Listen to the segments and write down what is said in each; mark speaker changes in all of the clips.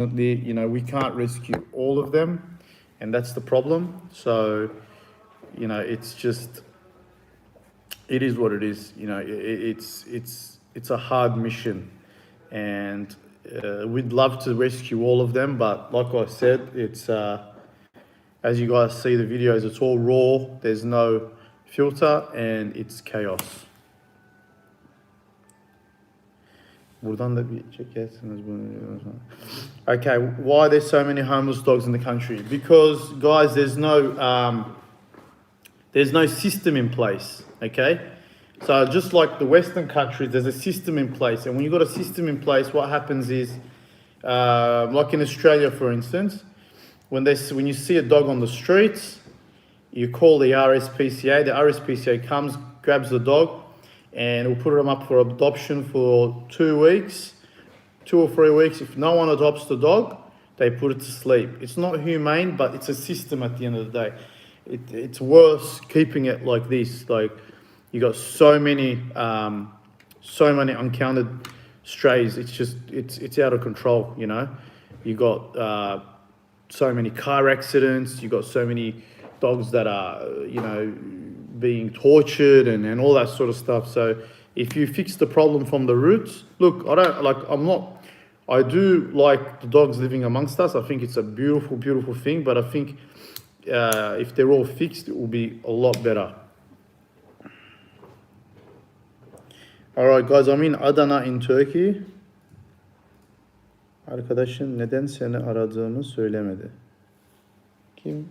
Speaker 1: You know, we can't rescue all of them, and that's the problem. So, you know, it's just, it is what it is. You know, it's a hard mission, and we'd love to rescue all of them, but like I said, it's as you guys see the videos, it's all raw. There's no filter, and it's chaos. Buradan da bir çekersiniz bunu. Okay, why there's so many homeless dogs in the country? Because, guys, there's no system in place. Okay, so just like the Western countries, there's a system in place, and when you've got a system in place, what happens is, like in Australia, for instance, when you see a dog on the streets, you call the RSPCA. The RSPCA comes, grabs the dog, and we'll put them up for adoption for 2 weeks, 2 or 3 weeks. If no one adopts the dog, they put it to sleep. It's not humane, but it's a system at the end of the day. It's worse keeping it like this. Like, you got so many uncounted strays. It's just, it's out of control, you know. You got so many car accidents. You got so many dogs that are, you know, being tortured and all that sort of stuff. So if you fix the problem from the roots, look, I do like the dogs living amongst us. I think it's a beautiful, beautiful thing, but I think if they're all fixed, it will be a lot better. All right, guys, I'm in Adana in Turkey. Arkadaşın neden seni aradığımı söylemedi. Kim?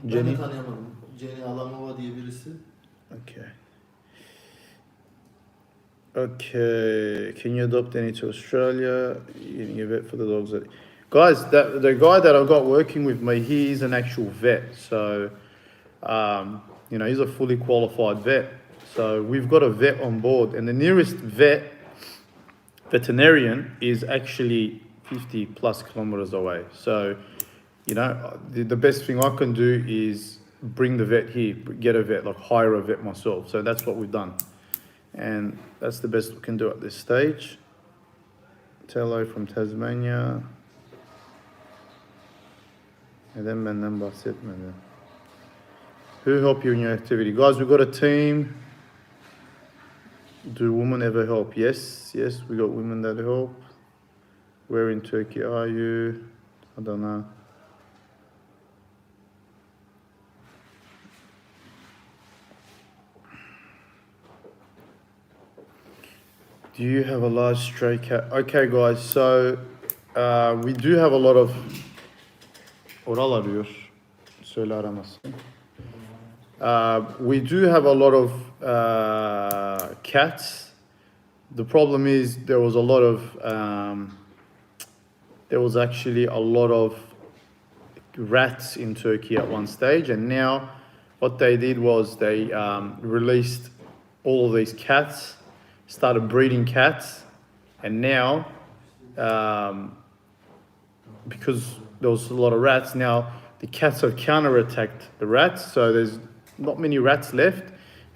Speaker 2: Ben de tanıyamadım. Jenny Alamova diye birisi.
Speaker 1: Okay, can you adopt any to Australia? You can give it for the dogs. Guys, the guy that I've got working with me, he's an actual vet. So, you know, he's a fully qualified vet. So we've got a vet on board, and the nearest veterinarian is actually 50 plus kilometers away. So, you know, the best thing I can do is bring the vet here, get a vet, like hire a vet myself. So that's what we've done. And that's the best we can do at this stage. Tello from Tasmania. Neden benden bahsetmedi? Who helped you in your activity? Guys, we've got a team. Do women ever help? Yes, we got women that help. Where in Turkey are you? I don't know. Do you have a large stray cat? Okay, guys, so we do have a lot of... Oral arıyor. Söyle aramasın. We do have a lot of cats. The problem is there was actually a lot of rats in Turkey at one stage, and now what they did was they released all of these cats, started breeding cats, and now because there was a lot of rats, now the cats have counter-attacked the rats, so there's not many rats left,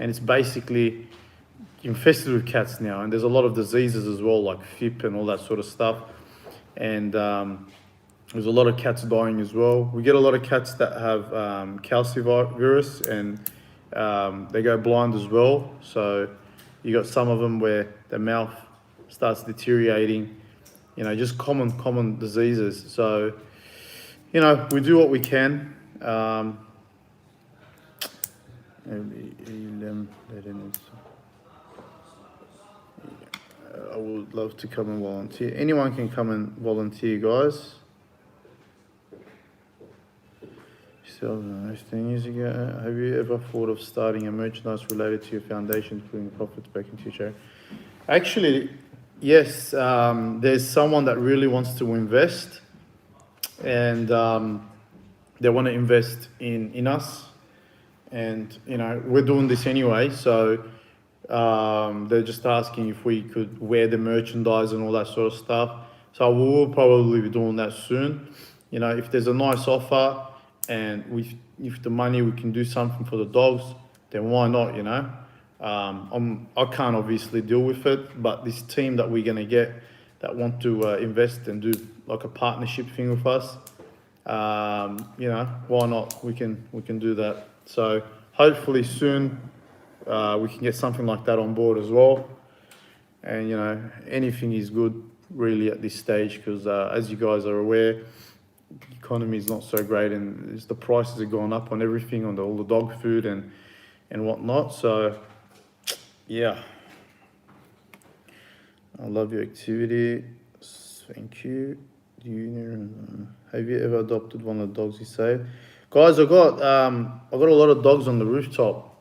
Speaker 1: and it's basically infested with cats now, and there's a lot of diseases as well, like FIP and all that sort of stuff, and there's a lot of cats dying as well. We get a lot of cats that have calcivirus, and they go blind as well, so you got some of them where the mouth starts deteriorating, you know, just common diseases. So, you know, we do what we can. I would love to come and volunteer. Anyone can come and volunteer, guys. So, nice thing is, have you ever thought of starting a merchandise related to your foundation, putting profits back into your charity? Actually, yes, there's someone that really wants to invest, and they want to invest in us, and you know, we're doing this anyway, so they're just asking if we could wear the merchandise and all that sort of stuff. So we will probably be doing that soon. You know, if there's a nice offer and if the money we can do something for the dogs, then why not, you know? I can't obviously deal with it, but this team that we're going to get that want to invest and do like a partnership thing with us, you know, why not? We can do that. So hopefully soon we can get something like that on board as well. And you know, anything is good really at this stage because as you guys are aware, the economy is not so great, and the prices have gone up on everything, on all the dog food and whatnot. So yeah, I love your activity. Thank you. Have you ever adopted one of the dogs you saved? Guys, I got a lot of dogs on the rooftop,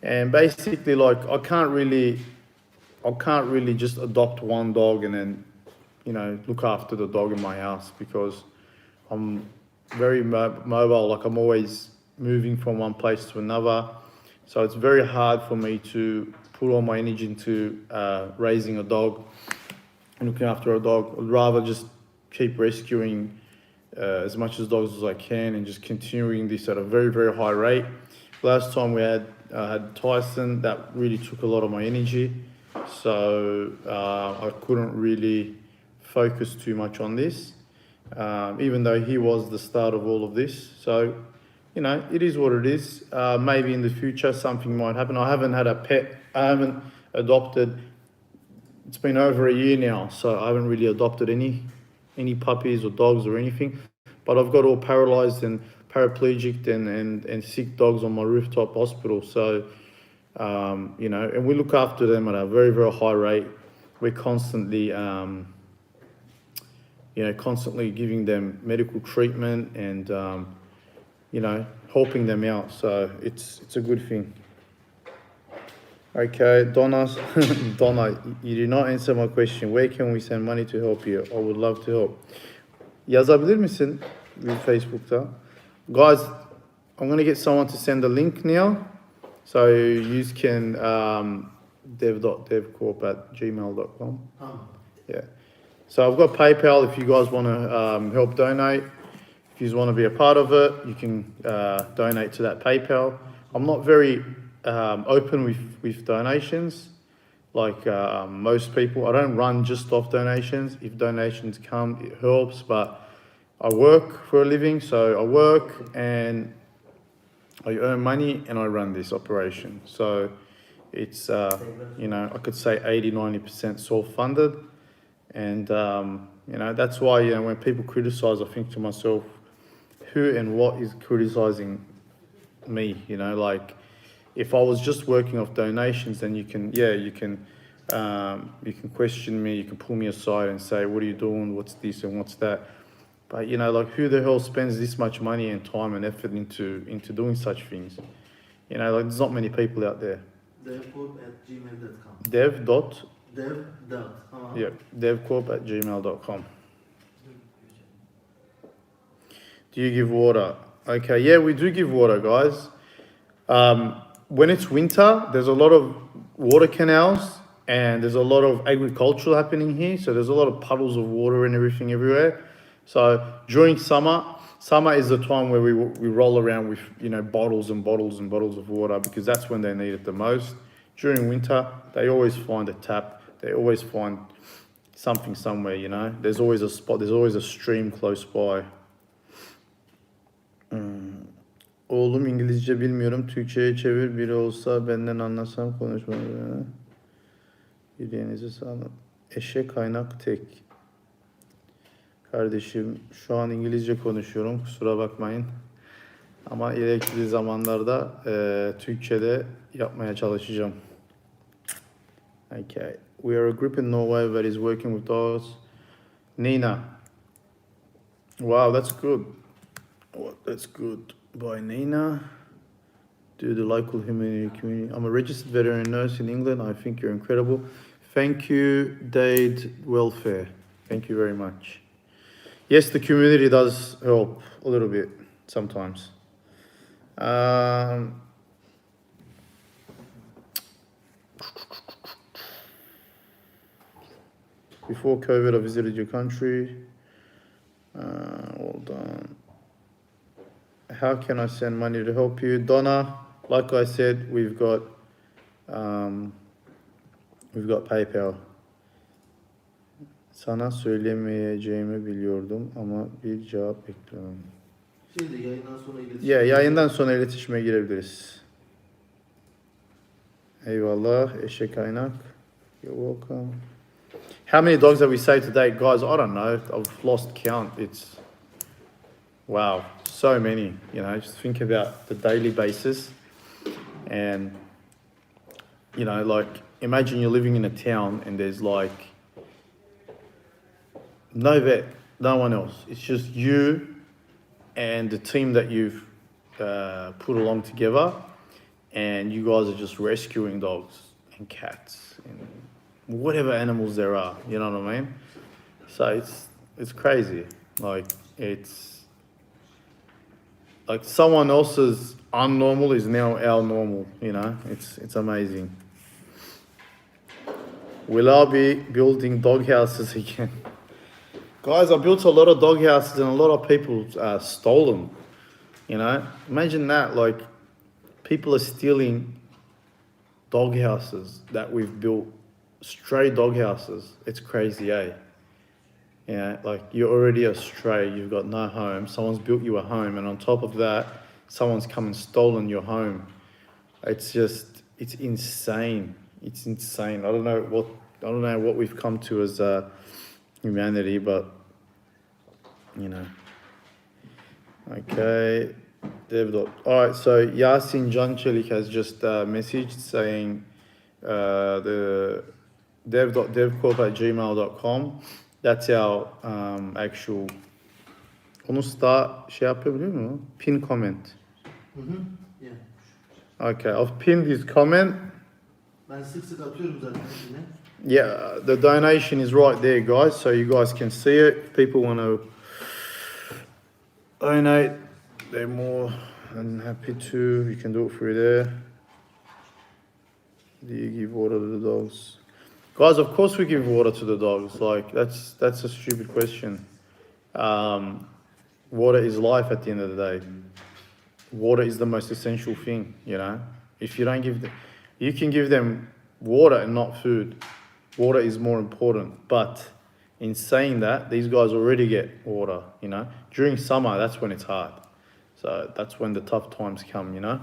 Speaker 1: and basically, like, I can't really just adopt one dog and then, you know, look after the dog in my house because I'm very mobile. Like, I'm always moving from one place to another, so it's very hard for me to put all my energy into raising a dog and looking after a dog. I'd rather just keep rescuing as much as dogs as I can and just continuing this at a very, very high rate. Last time we had Tyson, that really took a lot of my energy, so I couldn't really focus too much on this, even though he was the start of all of this. So, you know, it is what it is. Maybe in the future something might happen. I haven't had a pet. I haven't adopted. It's been over a year now, so I haven't really adopted any puppies or dogs or anything. But I've got all paralysed and paraplegic and sick dogs on my rooftop hospital. So, you know, and we look after them at a very, very high rate. We're constantly, you know, constantly giving them medical treatment and, you know, helping them out. So it's a good thing. Okay, Donna, you did not answer my question. Where can we send money to help you? I would love to help. Yazabilir misin Facebook'ta? Guys, I'm going to get someone to send a link now. So you can dev.devcorp@gmail.com. Yeah. So I've got PayPal if you guys want to help donate. If you want to be a part of it, you can donate to that PayPal. I'm not very open with donations like most people. I don't run just off donations. If donations come, it helps, but I work for a living, so I work and I earn money and I run this operation. So it's, you know, I could say 80-90% self-funded. And, you know, that's why, you know, when people criticize, I think to myself, who and what is criticizing me? You know, like, if I was just working off donations, then you can question me, you can pull me aside and say, what are you doing? What's this and what's that? But, you know, like, who the hell spends this much money and time and effort into doing such things? You know, like, there's not many people out there.
Speaker 2: devcorp@gmail.com.
Speaker 1: Yeah, devcorp@gmail.com. Do you give water? Okay, yeah, we do give water, guys. When it's winter, there's a lot of water canals and there's a lot of agriculture happening here. So there's a lot of puddles of water and everything everywhere. So during summer is the time where we roll around with, you know, bottles and bottles and bottles of water because that's when they need it the most. During winter, they always find a tap. They always find something somewhere, you know. There's always a spot. There's always a stream close by. Oğlum İngilizce bilmiyorum. Türkçe'ye çevir. Biri olsa benden anlasam konuşmam. Yüreğinize sağlık. Eşek kaynak tek. Kardeşim şu an İngilizce konuşuyorum. Kusura bakmayın. Ama ileriki zamanlarda Türkçe'de yapmaya çalışacağım. Okay. We are a group in Norway that is working with dogs. Nina. Wow, that's good. That's good. By Nina. Do the local community. I'm a registered veterinary nurse in England. I think you're incredible. Thank you, Dade Welfare. Thank you very much. Yes, the community does help a little bit sometimes. Before COVID, I visited your country. Well done. How can I send money to help you? Donna, like I said, we've got PayPal. Sana söylemeyeceğimi biliyordum ama bir cevap bekliyorum.
Speaker 2: Şimdi yayından sonra iletişim.
Speaker 1: Yayından sonra iletişime girebiliriz. Eyvallah, eşek kaynak. You're welcome. How many dogs have we saved today? Guys, I don't know. I've lost count. It's, wow, so many. You know, just think about the daily basis. And, you know, like, imagine you're living in a town and there's like, no vet, no one else. It's just you and the team that you've put along together, and you guys are just rescuing dogs and cats and whatever animals there are. You know what I mean? So it's crazy. Like it's like someone else's unnormal is now our normal. You know, it's amazing. Will I be building dog houses again? Guys, I built a lot of dog houses and a lot of people stole them. You know, imagine that. Like, people are stealing dog houses that we've built, stray dog houses. It's crazy, eh? You know, like you're already a stray, you've got no home. Someone's built you a home, and on top of that, someone's come and stolen your home. It's insane. It's insane. I don't know what we've come to as humanity, but you know. Okay, alright, so Yasin Janchelik has just messaged saying the dev.devcorp@gmail.com. That's our actual. Onu şey yapabiliyor mu? Pin comment.
Speaker 2: Yeah.
Speaker 1: Okay, I've pinned his comment.
Speaker 2: Ben sık sık atıyorum zaten yine.
Speaker 1: Yeah, the donation is right there, guys, so you guys can see it. If people want to donate, they're more than happy to. You can do it through there. Do you give water to the dogs? Guys, of course we give water to the dogs. Like, that's a stupid question. Water is life at the end of the day. Water is the most essential thing, you know. If you don't give them, you can give them water and not food. Water is more important. But in saying that, these guys already get water, you know. During summer, that's when it's hard. So that's when the tough times come, you know.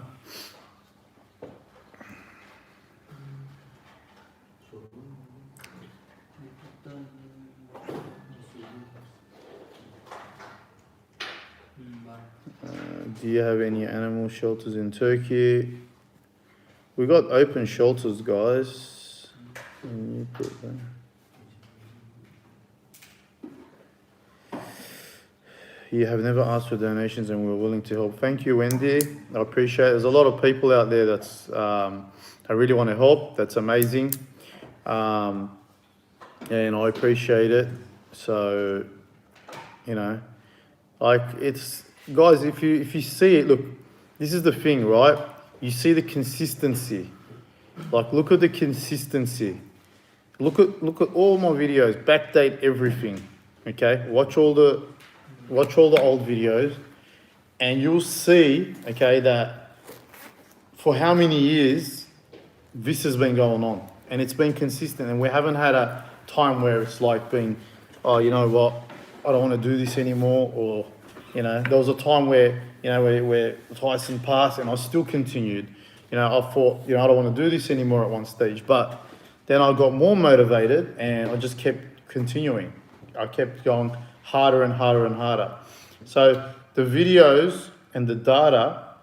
Speaker 1: Do you have any animal shelters in Turkey? We got open shelters, guys. Can you put that? You have never asked for donations and we're willing to help. Thank you, Wendy. I appreciate it. There's a lot of people out there that's I really want to help. That's amazing. And I appreciate it. So, you know, like it's, guys, if you see it, look, this is the thing, right? You see the consistency. Like, look at the consistency. Look at all my videos. Backdate everything. Okay, watch all the old videos, and you'll see, okay, that for how many years this has been going on, and it's been consistent, and we haven't had a time where it's like been, oh, you know what, I don't want to do this anymore, or, you know, there was a time where, you know, where Tyson passed and I still continued. You know, I thought, you know, I don't want to do this anymore at one stage, but then I got more motivated and I just kept continuing. I kept going harder and harder and harder. So the videos and the data,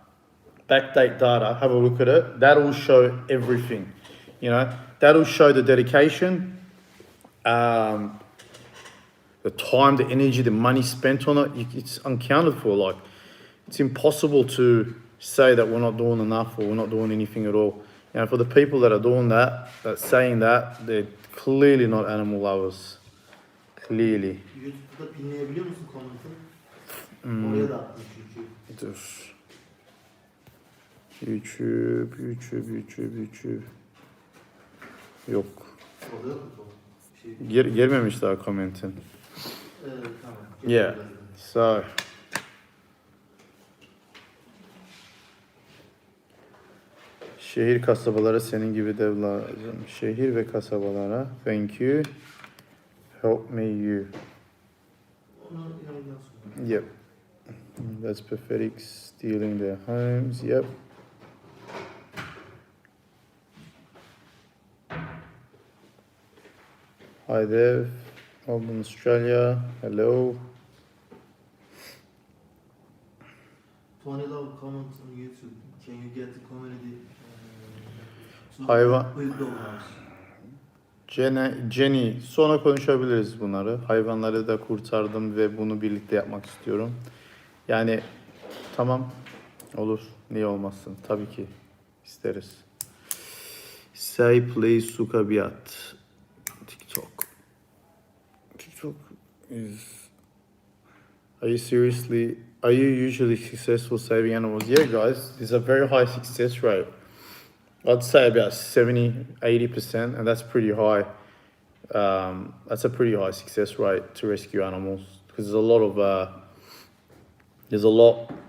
Speaker 1: backdate data, have a look at it. That'll show everything. You know, that'll show the dedication, the time, the energy, the money spent on it. It's uncounted for. Like, it's impossible to say that we're not doing enough or we're not doing anything at all. You know, for the people that are doing that, that's saying that, they're clearly not animal lovers. Clearly.
Speaker 2: YouTube'da pinleyebiliyor musun komutu? Oraya da attım çünkü.
Speaker 1: Dur. YouTube. Yok.
Speaker 2: Orada yok mu? Bir şey.
Speaker 1: Gelmemiş daha komentin.
Speaker 2: Tamam.
Speaker 1: Yeah. So. Şehir kasabalara senin gibi dev lazım. Şehir ve kasabalara. Thank you. Help me, you.
Speaker 2: Onu yayından sonra.
Speaker 1: Yep. That's pathetic. Stealing their homes. Yep. Hi Dev. Melbourne, Australia. Hello.
Speaker 2: Tony Love comment on YouTube. Can you get the comedy to
Speaker 1: Hayvan.
Speaker 2: with doghouse?
Speaker 1: Jenny, sonra konuşabiliriz bunları. Hayvanları da kurtardım ve bunu birlikte yapmak istiyorum. Yani tamam, olur. Niye olmasın? Tabii ki isteriz. Say please sukabiat. TikTok is... Are you usually successful saving animals? Yeah, guys, there's a very high success rate. I'd say about 70-80%, and that's pretty high. That's a pretty high success rate to rescue animals because there's a lot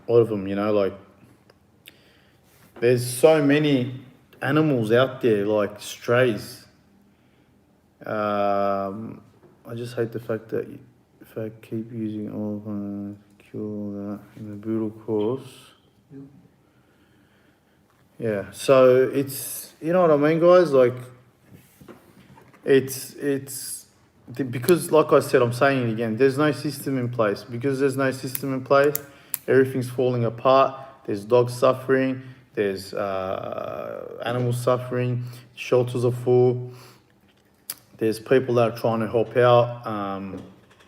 Speaker 1: of them. You know, like there's so many animals out there, like strays. I just hate the fact that if I keep using all of them, kill that in a brutal course. Yeah, so it's, you know what I mean, guys? Like, because, like I said, I'm saying it again, there's no system in place. Because there's no system in place, everything's falling apart. There's dogs suffering, there's animals suffering, shelters are full, there's people that are trying to help out,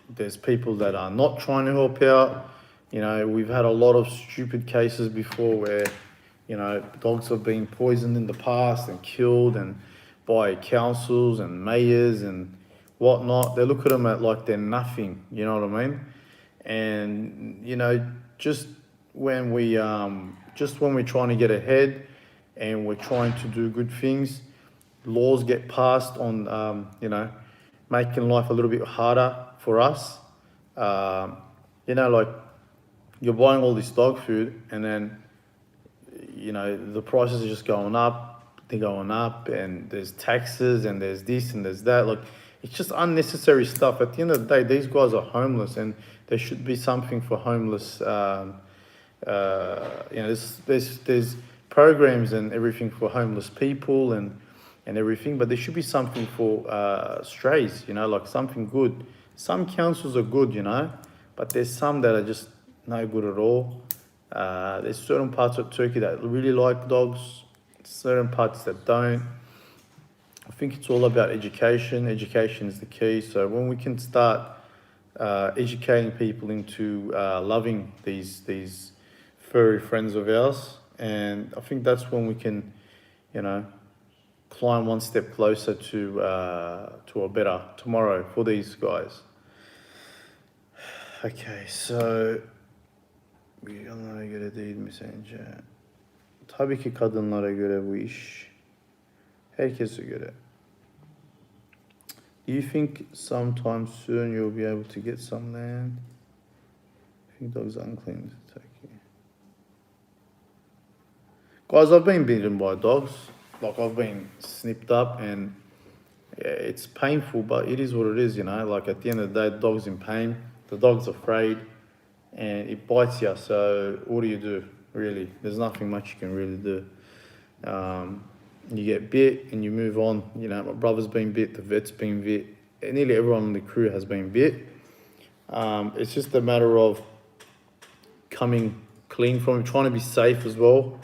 Speaker 1: there's people that are not trying to help out. You know, we've had a lot of stupid cases before where, you know, dogs have been poisoned in the past and killed and by councils and mayors and whatnot. They look at them like they're nothing, you know what I mean? And, you know, just when we're trying to get ahead and we're trying to do good things, laws get passed on, you know, making life a little bit harder for us. You know, like you're buying all this dog food and then, you know, the prices are just going up, they're going up, and there's taxes and there's this and there's that. Like, it's just unnecessary stuff. At the end of the day, these guys are homeless and there should be something for homeless. You know, there's programs and everything for homeless people and everything, but there should be something for strays, you know, like something good. Some councils are good, you know, but there's some that are just no good at all. There's certain parts of Turkey that really like dogs, certain parts that don't. I think it's all about education. Education is the key. So when we can start educating people into loving these furry friends of ours, and I think that's when we can, you know, climb one step closer to a better tomorrow for these guys. Okay, so onlara göre değil mi sence? Tabii ki kadınlara göre bu iş. Herkese göre. Do you think sometime soon you'll be able to get some land? I think dogs are unclean to Turkey. Guys, I've been bitten by dogs. Like, I've been snipped up and yeah, it's painful, but it is what it is, you know. Like, at the end of the day, the dog's in pain, the dog's afraid, and it bites you. So what do you do, really? There's nothing much you can really do. You get bit and you move on. You know, my brother's been bit, the vet's been bit, and nearly everyone on the crew has been bit. It's just a matter of coming clean from it, trying to be safe as well.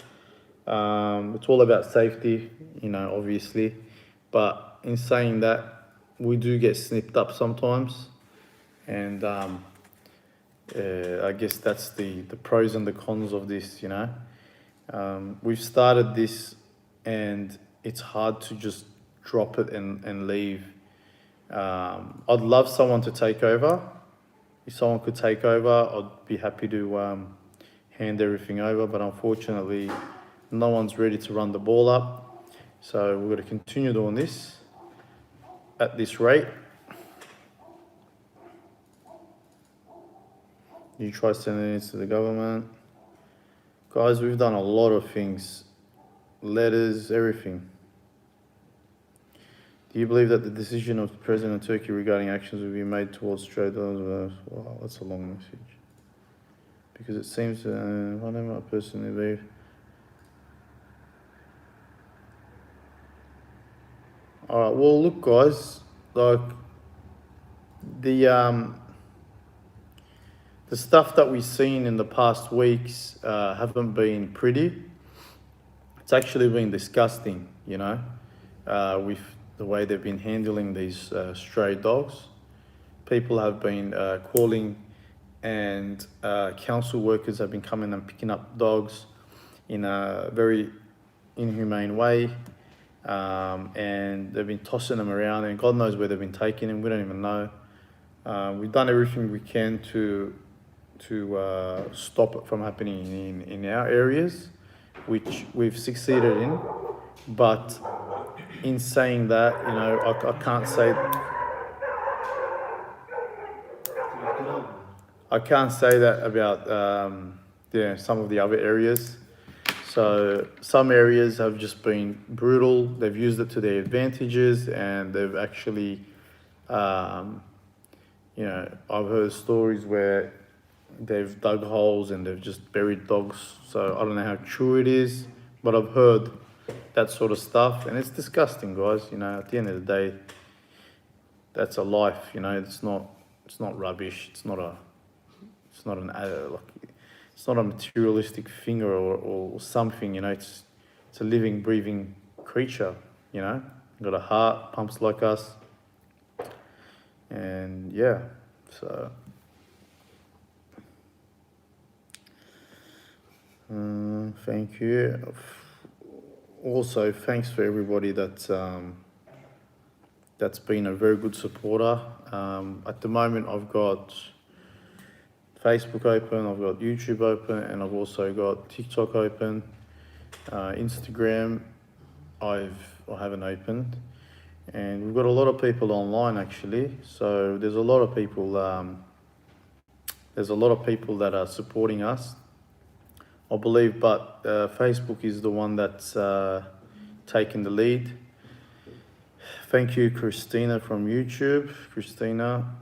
Speaker 1: It's all about safety, you know, obviously. But in saying that, we do get snipped up sometimes. And I guess that's the pros and the cons of this, you know. We've started this and it's hard to just drop it and leave. I'd love someone to take over. If someone could take over, I'd be happy to hand everything over, but unfortunately, no one's ready to run the ball up. So we're going to continue doing this at this rate. You try sending it to the government. Guys, we've done a lot of things. Letters, everything. Do Do you believe that the decision of the President of Turkey regarding actions will be made towards stray dogs? Wow, that's a long message. Because it seems, I don't know, I personally believe. Alright, well look guys, like the stuff that we've seen in the past weeks haven't been pretty. It's actually been disgusting, you know, with the way they've been handling these stray dogs. People have been calling, and council workers have been coming and picking up dogs in a very inhumane way. And they've been tossing them around, and God knows where they've been taking them. We don't even know. We've done everything we can to stop it from happening in our areas, which we've succeeded in. But in saying that, you know, I can't say that about some of the other areas. So some areas have just been brutal. They've used it to their advantages, and they've actually, you know, I've heard stories where they've dug holes and they've just buried dogs. So I don't know how true it is, but I've heard that sort of stuff, and it's disgusting, guys. You know, at the end of the day, that's a life. You know, it's not rubbish. It's not a materialistic thing or something, you know. It's a living, breathing creature, you know. Got a heart, pumps like us, and yeah. So thank you. Also, thanks for everybody that's been a very good supporter. At the moment, I've got Facebook open, I've got YouTube open, and I've also got TikTok open. Instagram, I haven't opened, and we've got a lot of people online actually. So there's a lot of people. There's a lot of people that are supporting us, I believe. But Facebook is the one that's taking the lead. Thank you, Christina from YouTube. Christina.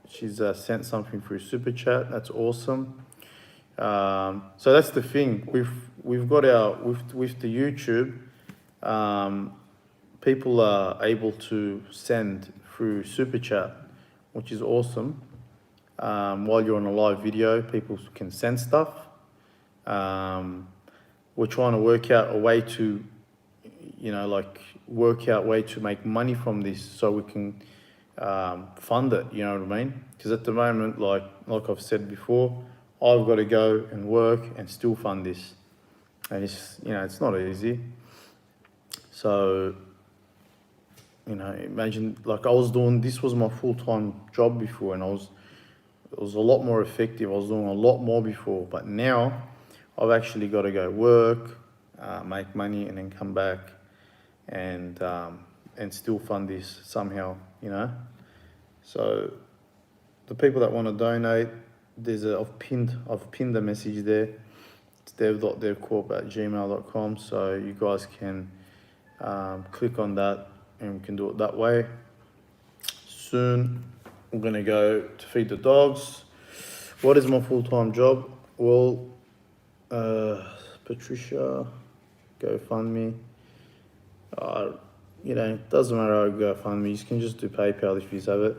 Speaker 1: She's sent something through Super Chat. That's awesome. So that's the thing. We've got our with the YouTube. People are able to send through Super Chat, which is awesome. While you're on a live video, people can send stuff. We're trying to work out a way to, you know, like work out a way to make money from this, so we can fund it, you know what I mean? Because at the moment, like I've said before, I've got to go and work and still fund this, and it's, you know, it's not easy. So, you know, imagine, like I was doing, this was my full-time job before, and it was a lot more effective. I was doing a lot more before, but now I've actually got to go work, make money, and then come back and still fund this somehow, you know. So the people that want to donate, I've pinned a message there. It's dev.devcorp@gmail.com, so you guys can click on that, and we can do it that way. Soon we're gonna go to feed the dogs. What is my full-time job? Well, Patricia, GoFundMe. You know, it doesn't matter how you GoFundMe, you can just do PayPal if you have it.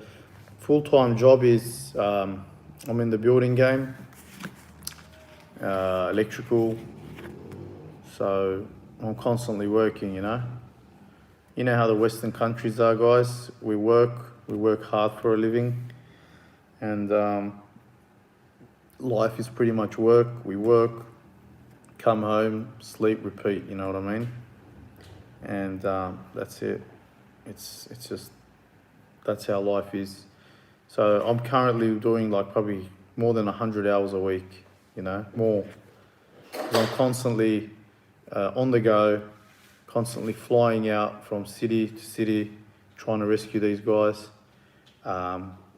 Speaker 1: Full-time job is, I'm in the building game, electrical, so I'm constantly working, you know. You know how the Western countries are, guys. We work hard for a living, and life is pretty much work. We work, come home, sleep, repeat, you know what I mean? And that's it. It's just, that's how life is. So I'm currently doing like probably more than 100 hours a week, you know, more. 'Cause I'm constantly on the go, constantly flying out from city to city, trying to rescue these guys,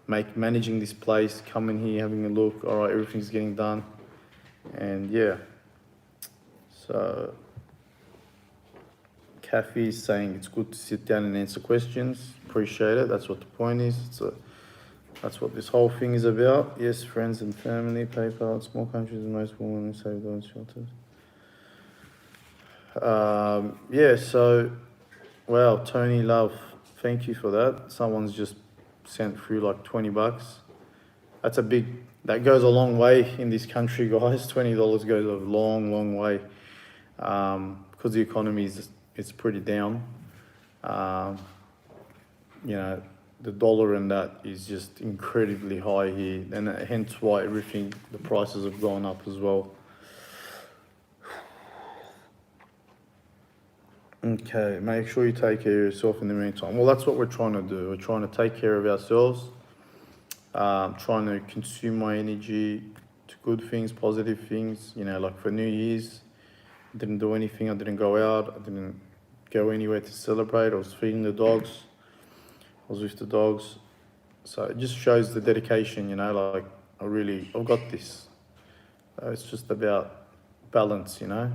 Speaker 1: managing this place, coming here, having a look, all right, everything's getting done, and yeah. So Kathy is saying it's good to sit down and answer questions. Appreciate it. That's what the point is. That's what this whole thing is about. Yes, friends and family, PayPal. Small countries, most women save those shelters. Yeah, so, wow, Tony Love, thank you for that. Someone's just sent through like $20. That goes a long way in this country, guys. $20 goes a long, long way. Because the economy it's pretty down. You know, the dollar and that is just incredibly high here, and hence why the prices have gone up as well. Okay, make sure you take care of yourself in the meantime. Well, that's what we're trying to do. We're trying to take care of ourselves, trying to consume my energy to good things, positive things. You know, like for New Year's, I didn't do anything. I didn't go out. I didn't go anywhere to celebrate. I was feeding the dogs. I was with the dogs. So it just shows the dedication, you know, like I've got this. It's just about balance, you know.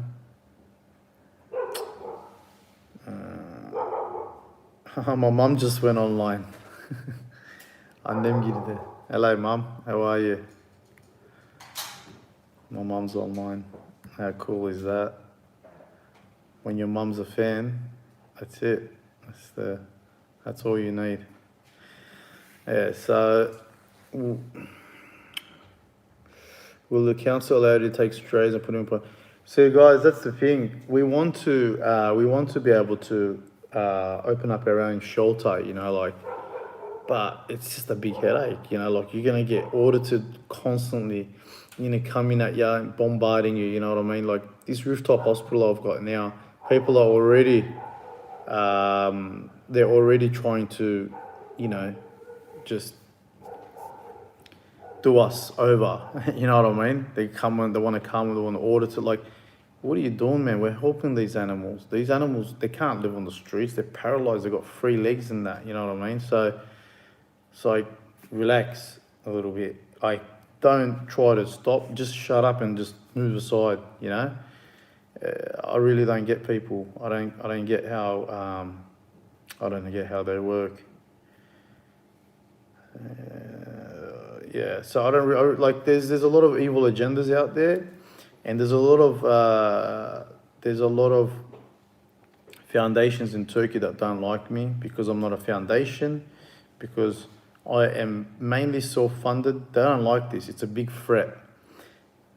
Speaker 1: My mum just went online. Annem girdi. Hello, mum. How are you? My mum's online. How cool is that? When your mum's a fan, that's it. That's all you need. Yeah, so will the council allow you to take strays and put them in? So guys, that's the thing. We want to be able to open up our own shelter, you know, like, but it's just a big headache, you know, like you're gonna get audited constantly, you know, coming at you and bombarding you, you know what I mean? Like this rooftop hospital I've got now, people are already, they're already trying to, you know, just do us over, you know what I mean? They want to audit it. Like, what are you doing, man? We're helping these animals. These animals, they can't live on the streets. They're paralyzed. They've got 3 legs and that, you know what I mean? So it's like, relax a little bit. Like, don't try to stop. Just shut up and just move aside, you know? I really don't get people. I don't get how, I don't get how they work. Yeah, so I don't like. There's a lot of evil agendas out there, and there's a lot of foundations in Turkey that don't like me because I'm not a foundation, because I am mainly self-funded. They don't like this. It's a big threat.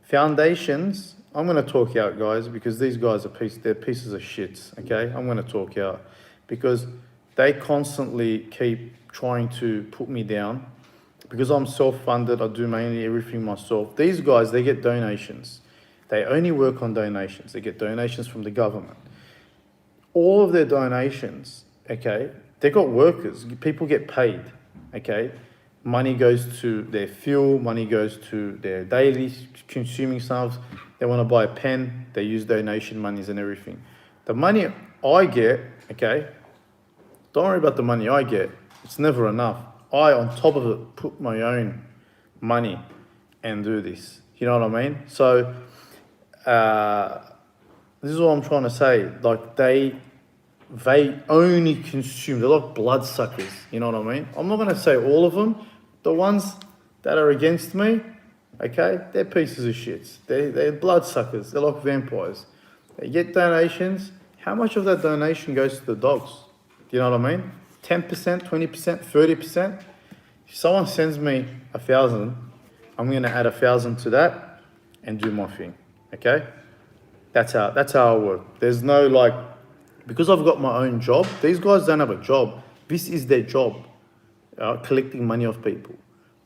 Speaker 1: Foundations, I'm going to talk out, guys, because these guys they're pieces of shits. Okay, I'm going to talk out because they constantly keep trying to put me down. Because I'm self-funded, I do mainly everything myself. These guys, they get donations. They only work on donations. They get donations from the government. All of their donations, okay, they got workers. People get paid, okay? Money goes to their fuel. Money goes to their daily consuming stuff. They want to buy a pen. They use donation monies and everything. The money I get, okay, don't worry about the money I get. It's never enough. I, on top of it, put my own money and do this. You know what I mean? So, this is what I'm trying to say. Like, they only consume, they're like bloodsuckers. You know what I mean? I'm not going to say all of them. The ones that are against me, okay, they're pieces of shits. They're bloodsuckers. They're like vampires. They get donations. How much of that donation goes to the dogs? Do you know what I mean? 10%, 20%, 30%. If someone sends me 1,000, I'm going to add 1,000 to that and do my thing. Okay? That's how I work. There's no like, because I've got my own job. These guys don't have a job. This is their job, collecting money off people.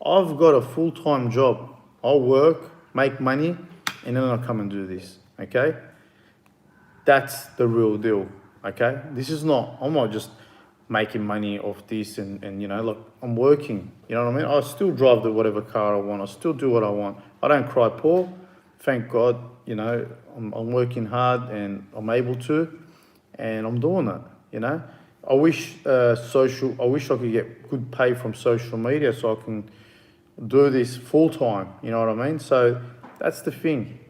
Speaker 1: I've got a full-time job. I'll work, make money, and then I'll come and do this. Okay? That's the real deal. Okay? I'm not just making money off this and you know, look, I'm working, you know what I mean? I still drive whatever car I want. I still do what I want. I don't cry poor. Thank God, you know, I'm working hard and I'm able to, and I'm doing it, you know? I wish I could get good pay from social media so I can do this full time, you know what I mean? So that's the thing.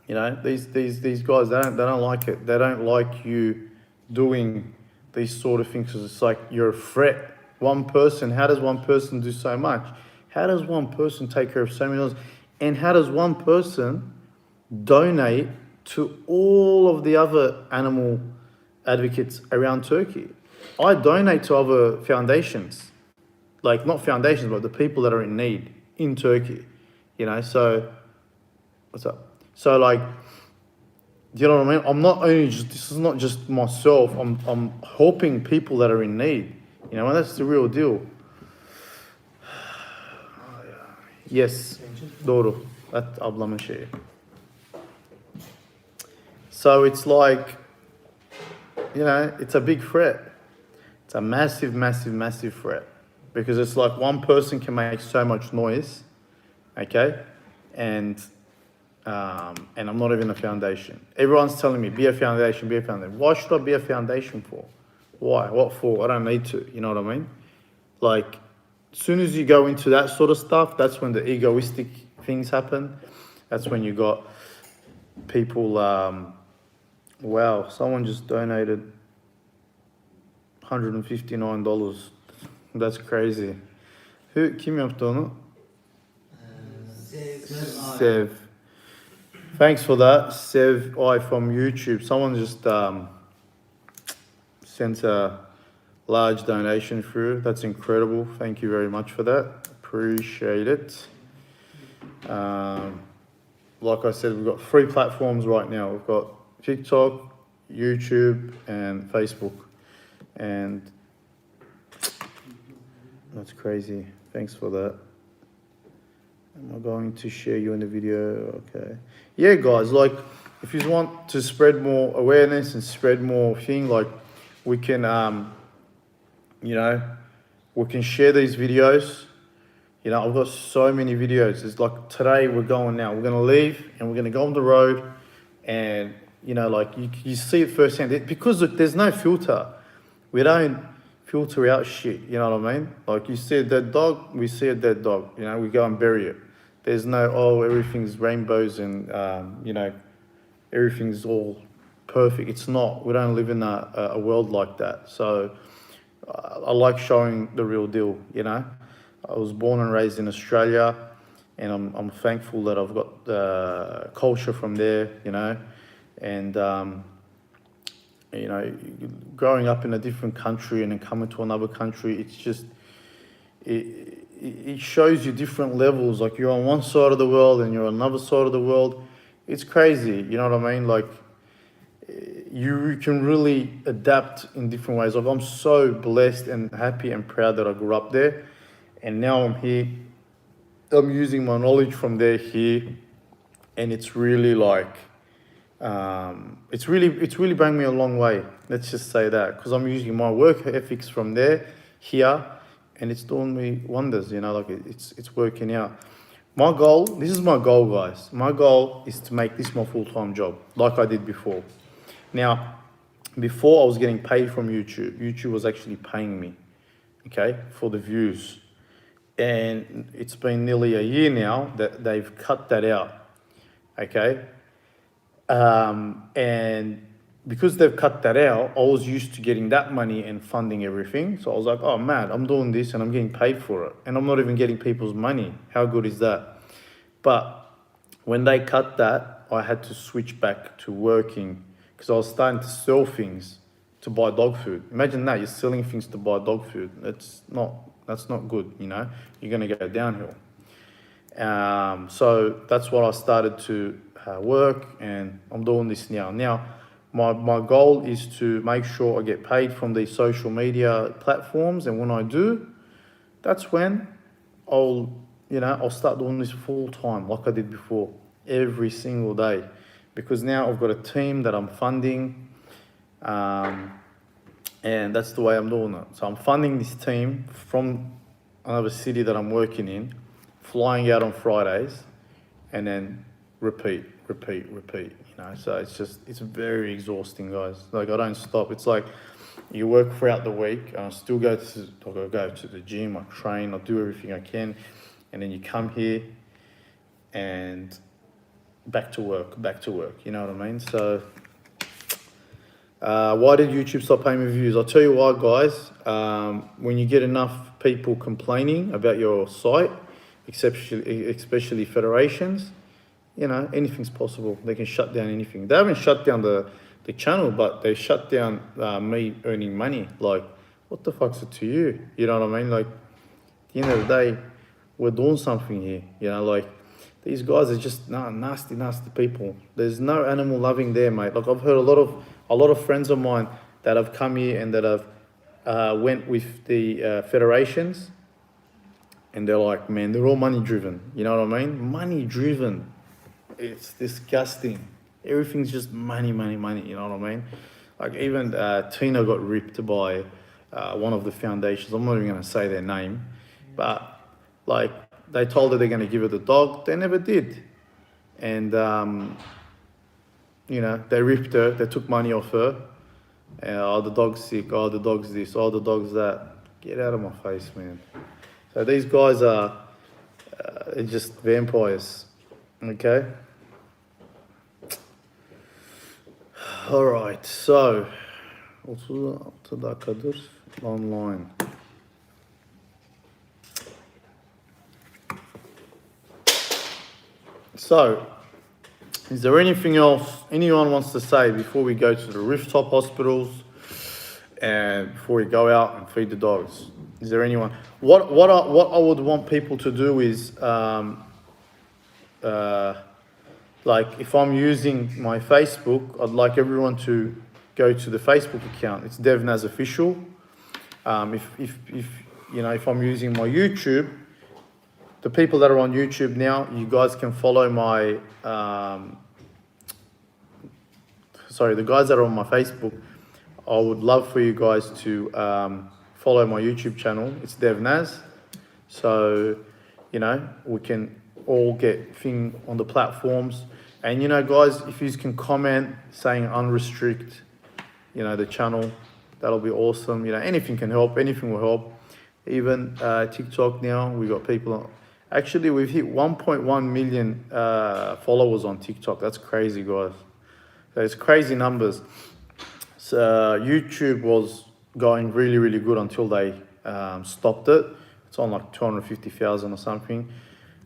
Speaker 1: You know, these guys, they don't like it. They don't like you doing these sort of things, because it's like you're a threat. One person, how does one person do so much? How does one person take care of so many others? And how does one person donate to all of the other animal advocates around Turkey? I donate to other foundations, like not foundations, but the people that are in need in Turkey, you know, so, what's up? So like, do you know what I mean? I'm not only just, this is not just myself, I'm helping people that are in need, you know, and that's the real deal. Yes, doğru. That ablamın şeyi. So it's like, you know, it's a big threat. It's a massive, massive, massive threat. Because it's like one person can make so much noise, okay? And I'm not even a foundation. Everyone's telling me, be a foundation, be a foundation. Why should I be a foundation for? Why? What for? I don't need to, you know what I mean? Like, as soon as you go into that sort of stuff, that's when the egoistic things happen. That's when you got people, wow, someone just donated $159. That's crazy. Kim yaptı onu? Sev. Thanks for that, Sev I from YouTube. Someone just sent a large donation through. That's incredible. Thank you very much for that. Appreciate it. Like I said, we've got 3 platforms right now. We've got TikTok, YouTube, and Facebook. And that's crazy. Thanks for that. Am I going to share you in the video? Okay. Yeah, guys, like, if you want to spread more awareness and spread more thing, like, we can, you know, we can share these videos. You know, I've got so many videos. It's like today we're going now. We're going to leave and we're going to go on the road and, you know, like you see it firsthand. Because look, there's no filter. We don't filter out shit, you know what I mean? Like you see a dead dog, we see a dead dog. You know, we go and bury it. There's no, oh, everything's rainbows and, you know, everything's all perfect. It's not. We don't live in a world like that. So I like showing the real deal, you know? I was born and raised in Australia, and I'm thankful that I've got the culture from there, you know, and you know, growing up in a different country and then coming to another country, it's just it shows you different levels. Like you're on one side of the world and you're on another side of the world. It's crazy, you know what I mean? Like you can really adapt in different ways. Like I'm so blessed and happy and proud that I grew up there. And now I'm here, I'm using my knowledge from there here, and it's really like, it's really brought me a long way. Let's just say that, because I'm using my work ethics from there, here, and it's doing me wonders, you know, like it's working out. My goal, this is my goal, guys. My goal is to make this my full-time job, like I did before. Now, before I was getting paid from YouTube. YouTube was actually paying me, okay, for the views. And it's been nearly a year now that they've cut that out, okay? And because they've cut that out, I was used to getting that money and funding everything. So I was like, oh man, I'm doing this and I'm getting paid for it. And I'm not even getting people's money. How good is that? But when they cut that, I had to switch back to working because I was starting to sell things to buy dog food. Imagine that, you're selling things to buy dog food. That's not good, you know? You're gonna go downhill. So that's what I started to work, and I'm doing this now. Now, my goal is to make sure I get paid from these social media platforms, and when I do, that's when I'll start doing this full time like I did before, every single day. Because now I've got a team that I'm funding, and that's the way I'm doing it. So I'm funding this team from another city that I'm working in, flying out on Fridays, and then repeat. You know, so it's very exhausting, guys. Like I don't stop. It's like you work throughout the week. I still go to the gym. I train. I do everything I can, and then you come here, and back to work. You know what I mean? So Why did YouTube stop paying me views? I'll tell you why, guys. When you get enough people complaining about your site, especially federations, you know, anything's possible. They can shut down anything. They haven't shut down the channel, but they shut down me earning money. Like, what the fuck's it to you? You know what I mean? Like, at the end of the day, we're doing something here. You know, like, these guys are just nasty people. There's no animal loving there, mate. Like, I've heard a lot of friends of mine that have come here and that have went with the federations, and they're like, man, they're all money driven. You know what I mean? Money driven. It's disgusting. Everything's just money. You know what I mean? Like, even Tina got ripped by one of the foundations. I'm not even going to say their name, but like, they told her they're going to give her the dog. They never did. And, you know, they ripped her. They took money off her. Oh, the dog's sick. Oh, the dog's this. Oh, the dog's that. Get out of my face, man. So these guys are just vampires. Okay? All right. So, 36 dakikadır online. So, is there anything else anyone wants to say before we go to the rooftop hospitals and before we go out and feed the dogs? Is there anyone? What I would want people to do is, like, if I'm using my Facebook, I'd like everyone to go to the Facebook account. It's devnaz official. If you know, if I'm using my YouTube, the people that are on YouTube now, you guys can follow my, the guys that are on my Facebook, I would love for you guys to follow my YouTube channel. It's devnaz. So, you know, we can all get thing on the platforms. And, you know, guys, if you can comment saying unrestrict, you know, the channel, that'll be awesome. You know, anything can help, anything will help. Even TikTok now, we got people on. Actually, we've hit 1.1 million followers on TikTok. That's crazy, guys. Those crazy numbers. So YouTube was going really good until they stopped it. It's on like 250,000 or something.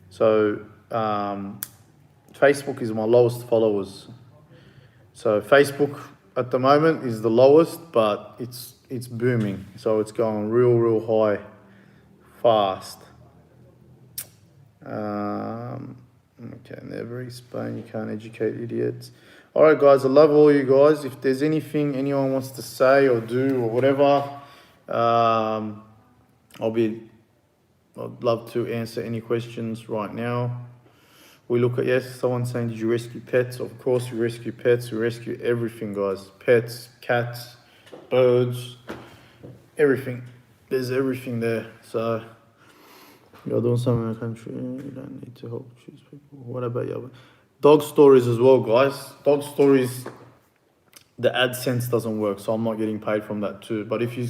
Speaker 1: So Facebook is my lowest followers. So Facebook at the moment is the lowest, but it's booming. So it's going real high, fast. Okay, never explain, you can't educate idiots. All right, guys, I love all you guys. If there's anything anyone wants to say or do or whatever, I'd love to answer any questions right now. We look at, yes, someone saying, did you rescue pets? Of course we rescue pets. We rescue everything, guys. Pets, cats, birds, everything. There's everything there. So, you're doing something in the country, you don't need to help choose people. What about you? Dog stories as well, guys. Dog stories, the AdSense doesn't work, so I'm not getting paid from that too. But if you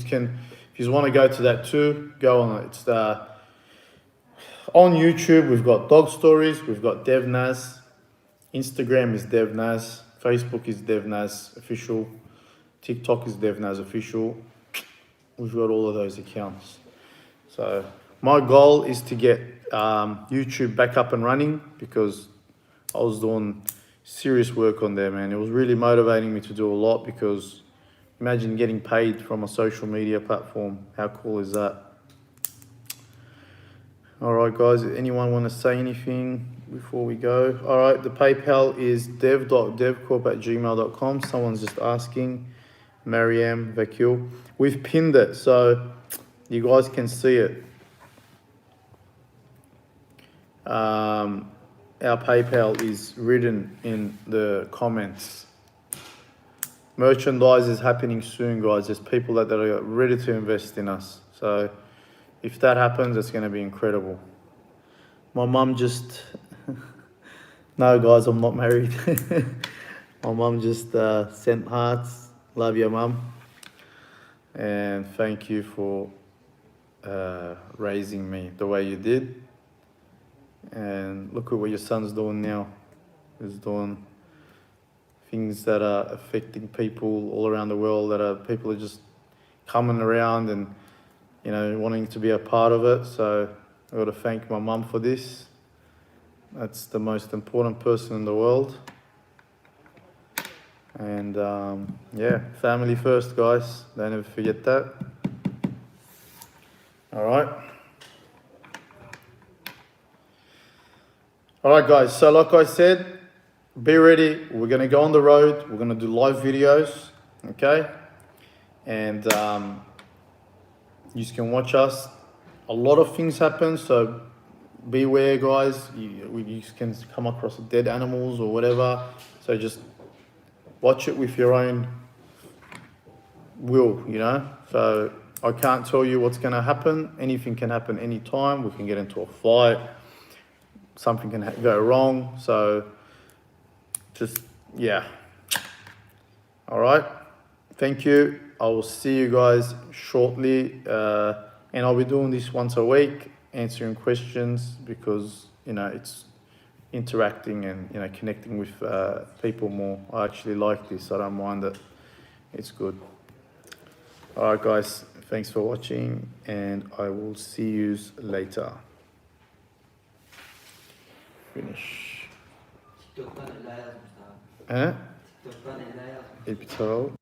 Speaker 1: want to go to that too, go on it. It's on YouTube, we've got dog stories, we've got devnaz, Instagram is devnaz, Facebook is devnaz official, TikTok is devnaz official. We've got all of those accounts. So my goal is to get YouTube back up and running, because I was doing serious work on there, man. It was really motivating me to do a lot, because imagine getting paid from a social media platform. How cool is that? All right, guys, anyone want to say anything before we go? All right, the PayPal is dev.devcorp@gmail.com. Someone's just asking. Mariam Vakil. We've pinned it, so you guys can see it. Our PayPal is written in the comments. Merchandise is happening soon, guys. There's people that are ready to invest in us. So if that happens, it's going to be incredible. My mum just... No, guys, I'm not married. My mum just sent hearts. Love you, mum. And thank you for raising me the way you did. And look at what your son's doing now. He's doing things that are affecting people all around the world, people are just coming around and, you know, wanting to be a part of it. So I've got to thank my mum for this. That's the most important person in the world. And yeah, family first, guys. Don't ever forget that. All right. All right, guys. So like I said, be ready. We're going to go on the road. We're going to do live videos. Okay. And you can watch us. A lot of things happen. So beware, guys. You can come across dead animals or whatever. So just watch it with your own will, you know. So I can't tell you what's going to happen. Anything can happen anytime. We can get into a fight. Something can go wrong. So just, yeah. All right. Thank you. I will see you guys shortly. And I'll be doing this once a week, answering questions, because, you know, it's interacting and, you know, connecting with people more. I actually like this. I don't mind it. It's good. All right, guys. Thanks for watching, and I will see you later. Finish.
Speaker 2: TikTok'tan Ela yazmış abi.
Speaker 1: He?
Speaker 2: TikTok'tan Ela yazmış.
Speaker 1: İptal.